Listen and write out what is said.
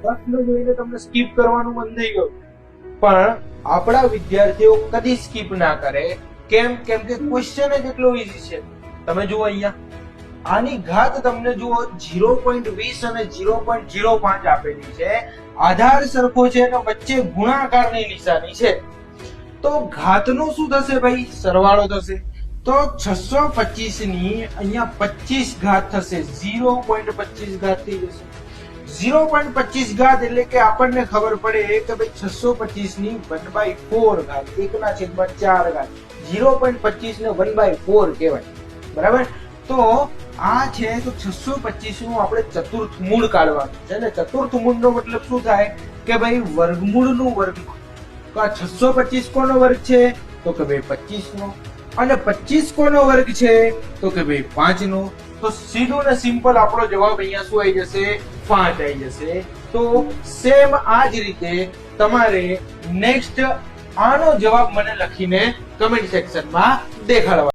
દાખલો જોઈને તમને સ્કીપ કરવાનું મન થઈ ગયું, પણ આપણા વિદ્યાર્થીઓ કદી સ્કીપ ના કરે. કેમ? કેમ કે ક્વેશ્ચન જ એટલો ઈઝી છે. તમે જુઓ અહીંયા આની ઘાત તમને જુઓ 0.20 અને 0.05 આપેલી છે. આધાર સરખો છે અને વચ્ચે ગુણાકારની નિશાની છે. તો ઘાતનું શું થશે ભાઈ? સરવાળો થશે. તો 625 ની અહીંયા 25 ઘાત થશે, 0.25 ઘાત થઈ જશે. 0.25 ઘાત એટલે કે આપણને ખબર પડે કે ભાઈ 625 ની 1/4 ઘાત, 1/4 ઘાત. 0.25 ને 1/4 કહેવાય, બરાબર? તો આ છે તો 625 નું આપણે ચતુર્થ મૂળ કાઢવાનું છે ને. ચતુર્થ મૂળનો મતલબ શું થાય કે ભાઈ વર્ગમૂળનું વર્ગમૂળ. તો આ 625 કોનો વર્ગ છે? તો કે ભાઈ 25 નો. અને 25 કોનો વર્ગ છે? તો કે ભાઈ 5 નો. તો સીધું ને સિમ્પલ આપણો જવાબ અહીંયા શું આવી જશે? 5 આવી જશે. તો સેમ આ જ રીતે તમારે નેક્સ્ટ આનો જવાબ મને લખીને કમેન્ટ સેક્શનમાં દેખાડવા.